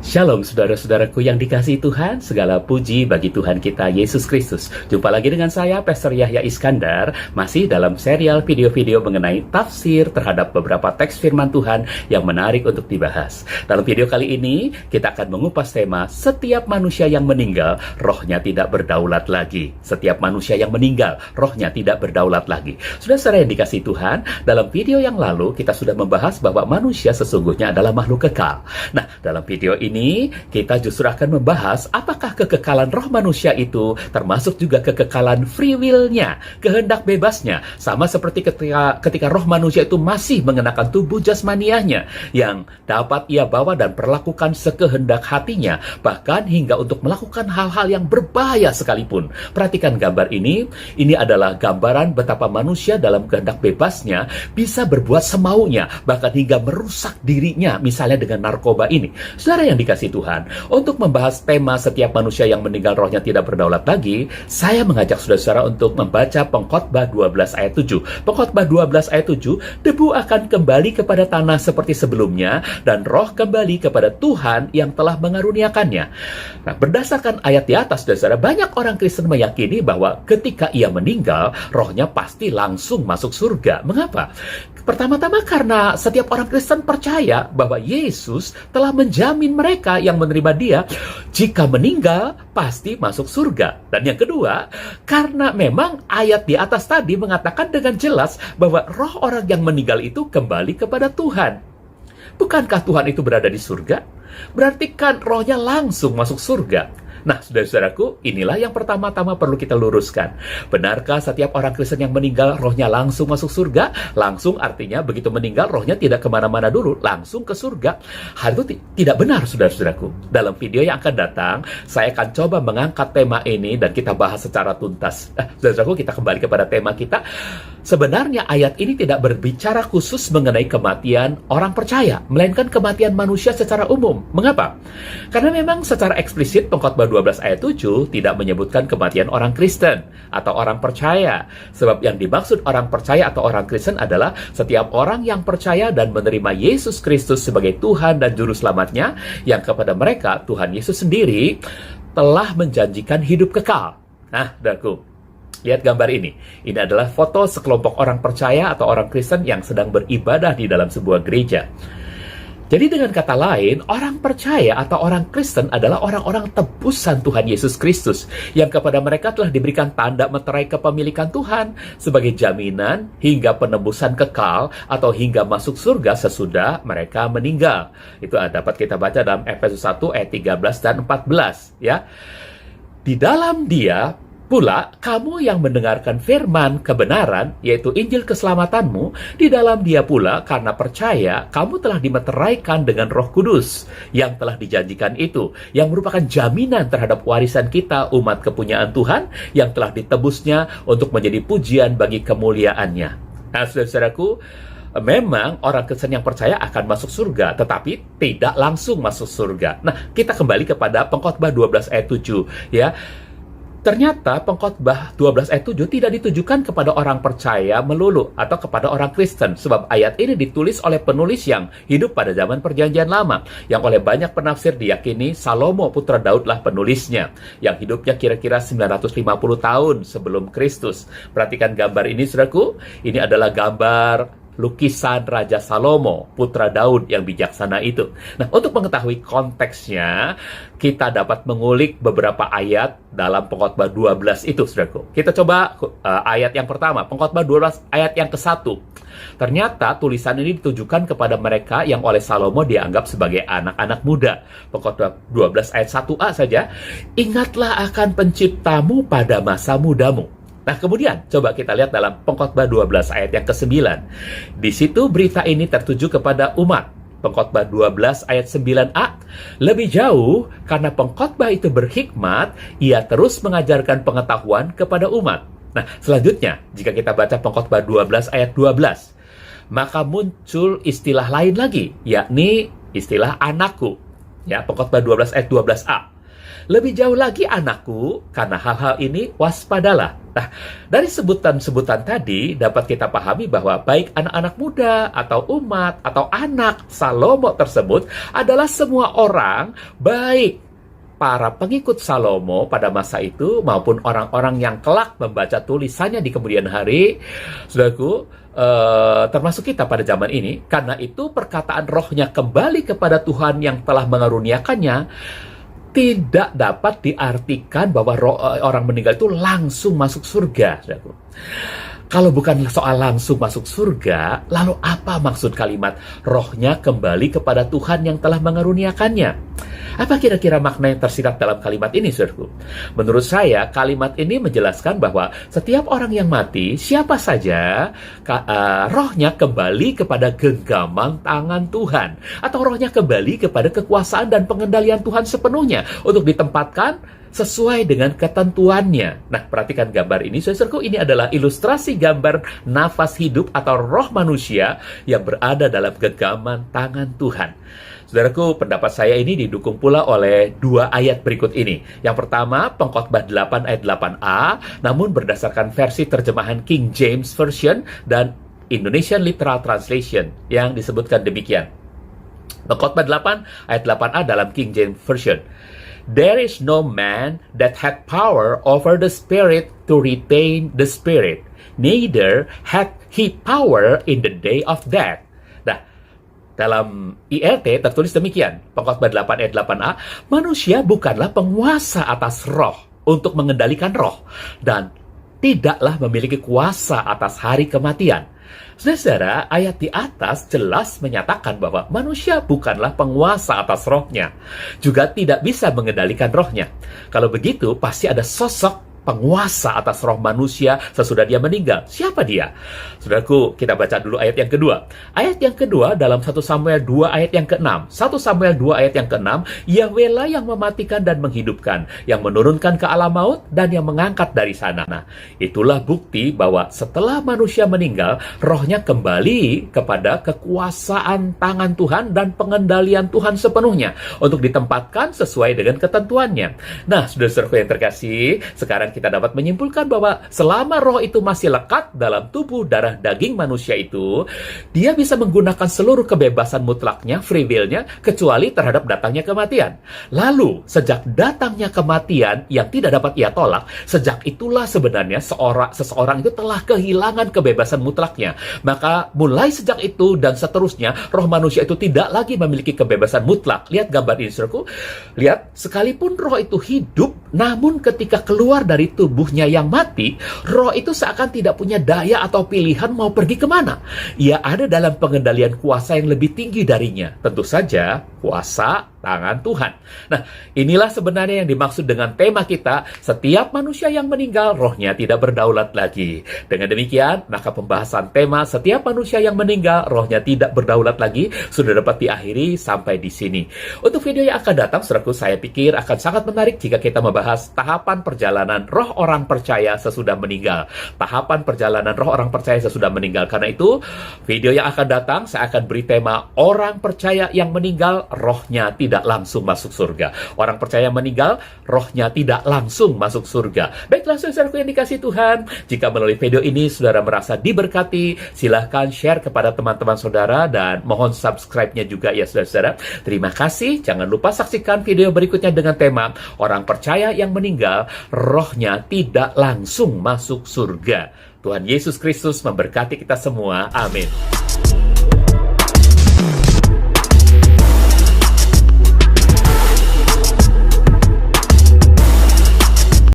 Shalom saudara-saudaraku yang dikasihi Tuhan, segala puji bagi Tuhan kita Yesus Kristus. Jumpa lagi dengan saya, Pastor Yahya Iskandar, masih dalam serial video-video mengenai tafsir terhadap beberapa teks firman Tuhan yang menarik untuk dibahas. Dalam video kali ini, kita akan mengupas tema setiap manusia yang meninggal, rohnya tidak berdaulat lagi. Setiap manusia yang meninggal, rohnya tidak berdaulat lagi. Saudara-saudara yang dikasihi Tuhan, dalam video yang lalu kita sudah membahas bahwa manusia sesungguhnya adalah makhluk kekal. Nah, dalam video ini kita justru akan membahas apakah kekekalan roh manusia itu termasuk juga kekekalan free will-nya, kehendak bebasnya, sama seperti ketika roh manusia itu masih mengenakan tubuh jasmaniahnya yang dapat ia bawa dan perlakukan sekehendak hatinya, bahkan hingga untuk melakukan hal-hal yang berbahaya sekalipun. Perhatikan gambar ini adalah gambaran betapa manusia dalam kehendak bebasnya bisa berbuat semaunya, bahkan hingga merusak dirinya, misalnya dengan narkoba ini. Saudara yang dikasihi Tuhan, untuk membahas tema setiap manusia yang meninggal rohnya tidak berdaulat lagi, saya mengajak saudara-saudara untuk membaca Pengkhotbah 12 ayat 7. Pengkhotbah 12 ayat 7, debu akan kembali kepada tanah seperti sebelumnya, dan roh kembali kepada Tuhan yang telah mengaruniakannya. Nah, berdasarkan ayat di atas, saudara, banyak orang Kristen meyakini bahwa ketika ia meninggal, rohnya pasti langsung masuk surga. Mengapa? Pertama-tama karena setiap orang Kristen percaya bahwa Yesus telah menjamin mereka yang menerima dia jika meninggal pasti masuk surga. Dan yang kedua, karena memang ayat di atas tadi mengatakan dengan jelas bahwa roh orang yang meninggal itu kembali kepada Tuhan. Bukankah Tuhan itu berada di surga? Berarti kan rohnya langsung masuk surga. Nah, saudara-saudaraku, inilah yang pertama-tama perlu kita luruskan. Benarkah setiap orang Kristen yang meninggal rohnya langsung masuk surga? Langsung artinya begitu meninggal rohnya tidak kemana-mana dulu, langsung ke surga. Hal itu tidak benar, saudara-saudaraku. Dalam video yang akan datang, saya akan coba mengangkat tema ini dan kita bahas secara tuntas. Saudara-saudaraku, kita kembali kepada tema kita. Sebenarnya ayat ini tidak berbicara khusus mengenai kematian orang percaya, melainkan kematian manusia secara umum. Mengapa? Karena memang secara eksplisit Pengkhotbah 12 ayat 7 tidak menyebutkan kematian orang Kristen atau orang percaya. Sebab yang dimaksud orang percaya atau orang Kristen adalah setiap orang yang percaya dan menerima Yesus Kristus sebagai Tuhan dan Juru Selamatnya, yang kepada mereka Tuhan Yesus sendiri telah menjanjikan hidup kekal. Nah, saudaraku, lihat gambar ini. Ini adalah foto sekelompok orang percaya atau orang Kristen yang sedang beribadah di dalam sebuah gereja. Jadi dengan kata lain, orang percaya atau orang Kristen adalah orang-orang tebusan Tuhan Yesus Kristus yang kepada mereka telah diberikan tanda meterai kepemilikan Tuhan sebagai jaminan hingga penebusan kekal atau hingga masuk surga sesudah mereka meninggal. Itu dapat kita baca dalam Efesus 1 ayat 13 dan 14, ya. Di dalam Dia pula, kamu yang mendengarkan firman kebenaran, yaitu Injil keselamatanmu, di dalam Dia pula, karena percaya, kamu telah dimeteraikan dengan Roh Kudus, yang telah dijanjikan itu, yang merupakan jaminan terhadap warisan kita, umat kepunyaan Tuhan, yang telah ditebusnya untuk menjadi pujian bagi kemuliaannya. Nah, saudara-saudaraku, memang orang Kristen yang percaya akan masuk surga, tetapi tidak langsung masuk surga. Nah, kita kembali kepada Pengkhotbah 12 ayat 7, ya. Ternyata Pengkhotbah 12 ayat 7 tidak ditujukan kepada orang percaya melulu atau kepada orang Kristen, sebab ayat ini ditulis oleh penulis yang hidup pada zaman Perjanjian Lama, yang oleh banyak penafsir diyakini Salomo putra Daudlah penulisnya, yang hidupnya kira-kira 950 tahun sebelum Kristus. Perhatikan gambar ini, saudaraku. Ini adalah gambar lukisan Raja Salomo, putra Daud yang bijaksana itu. Nah, untuk mengetahui konteksnya, kita dapat mengulik beberapa ayat dalam Pengkhotbah 12 itu, saudaraku. Kita coba ayat yang pertama, Pengkhotbah 12 ayat yang ke-1. Ternyata tulisan ini ditujukan kepada mereka yang oleh Salomo dianggap sebagai anak-anak muda. Pengkhotbah 12 ayat 1a saja, ingatlah akan penciptamu pada masa mudamu. Nah, kemudian coba kita lihat dalam Pengkhotbah 12 ayat yang ke-9. Di situ berita ini tertuju kepada umat. Pengkhotbah 12 ayat 9a, lebih jauh karena pengkhotbah itu berhikmat, ia terus mengajarkan pengetahuan kepada umat. Nah, selanjutnya, jika kita baca Pengkhotbah 12 ayat 12, maka muncul istilah lain lagi, yakni istilah anakku. Ya, Pengkhotbah 12 ayat 12a. Lebih jauh lagi anakku, karena hal-hal ini waspadalah. Nah, dari sebutan-sebutan tadi dapat kita pahami bahwa baik anak-anak muda atau umat atau anak Salomo tersebut adalah semua orang, baik para pengikut Salomo pada masa itu maupun orang-orang yang kelak membaca tulisannya di kemudian hari, saudaraku, termasuk kita pada zaman ini. Karena itu perkataan rohnya kembali kepada Tuhan yang telah mengaruniakannya tidak dapat diartikan bahwa orang meninggal itu langsung masuk surga, saudaraku. Kalau bukan soal langsung masuk surga, lalu apa maksud kalimat rohnya kembali kepada Tuhan yang telah mengaruniakannya? Apa kira-kira makna yang tersirat dalam kalimat ini, saudaraku? Menurut saya, kalimat ini menjelaskan bahwa setiap orang yang mati, siapa saja, rohnya kembali kepada genggaman tangan Tuhan. Atau rohnya kembali kepada kekuasaan dan pengendalian Tuhan sepenuhnya untuk ditempatkan sesuai dengan ketentuannya. Nah, perhatikan gambar ini, saudaraku. Ini adalah ilustrasi gambar nafas hidup atau roh manusia yang berada dalam genggaman tangan Tuhan. Saudaraku, pendapat saya ini didukung pula oleh dua ayat berikut ini. Yang pertama, Pengkhotbah 8 ayat 8a, namun berdasarkan versi terjemahan King James Version dan Indonesian Literal Translation yang disebutkan demikian. Pengkhotbah 8 ayat 8a dalam King James Version. There is no man that had power over the spirit to retain the spirit, neither had he power in the day of death. Nah, dalam ILT tertulis demikian, Pengkhotbah 8 ayat 8a, manusia bukanlah penguasa atas roh untuk mengendalikan roh, dan tidaklah memiliki kuasa atas hari kematian. Saudara, ayat di atas jelas menyatakan bahwa manusia bukanlah penguasa atas rohnya, juga tidak bisa mengendalikan rohnya. Kalau begitu, pasti ada sosok penguasa atas roh manusia sesudah dia meninggal. Siapa dia? Saudaraku, kita baca dulu ayat yang kedua. Ayat yang kedua dalam 1 Samuel 2 ayat yang ke-6. 1 Samuel 2 ayat yang ke-6, Yahweh-lah yang mematikan dan menghidupkan, yang menurunkan ke alam maut dan yang mengangkat dari sana. Nah, itulah bukti bahwa setelah manusia meninggal, rohnya kembali kepada kekuasaan tangan Tuhan dan pengendalian Tuhan sepenuhnya untuk ditempatkan sesuai dengan ketentuannya. Nah, saudara-saudaraku yang terkasih, sekarang kita dapat menyimpulkan bahwa selama roh itu masih lekat dalam tubuh darah daging manusia itu, dia bisa menggunakan seluruh kebebasan mutlaknya, free will-nya, kecuali terhadap datangnya kematian. Lalu, sejak datangnya kematian yang tidak dapat ia tolak, sejak itulah sebenarnya seseorang itu telah kehilangan kebebasan mutlaknya. Maka mulai sejak itu dan seterusnya, roh manusia itu tidak lagi memiliki kebebasan mutlak. Lihat gambar ini, saudaraku. Lihat, sekalipun roh itu hidup, namun ketika keluar dari tubuhnya yang mati, roh itu seakan tidak punya daya atau pilihan mau pergi kemana. Ia ada dalam pengendalian kuasa yang lebih tinggi darinya. Tentu saja, kuasa tangan Tuhan. Nah, inilah sebenarnya yang dimaksud dengan tema kita, setiap manusia yang meninggal, rohnya tidak berdaulat lagi. Dengan demikian, maka pembahasan tema setiap manusia yang meninggal, rohnya tidak berdaulat lagi, sudah dapat diakhiri sampai di sini. Untuk video yang akan datang, saudaraku, saya pikir akan sangat menarik jika kita membahas tahapan perjalanan roh orang percaya sesudah meninggal. Tahapan perjalanan roh orang percaya sesudah meninggal. Karena itu, video yang akan datang, saya akan beri tema orang percaya yang meninggal, rohnya tidak langsung masuk surga. Orang percaya meninggal, rohnya tidak langsung masuk surga. Baiklah, saudaraku yang dikasih Tuhan, jika melalui video ini saudara merasa diberkati, silahkan share kepada teman-teman saudara dan mohon subscribe-nya juga ya saudara-saudara. Terima kasih. Jangan lupa saksikan video berikutnya dengan tema orang percaya yang meninggal, rohnya tidak langsung masuk surga. Tuhan Yesus Kristus memberkati kita semua. Amin.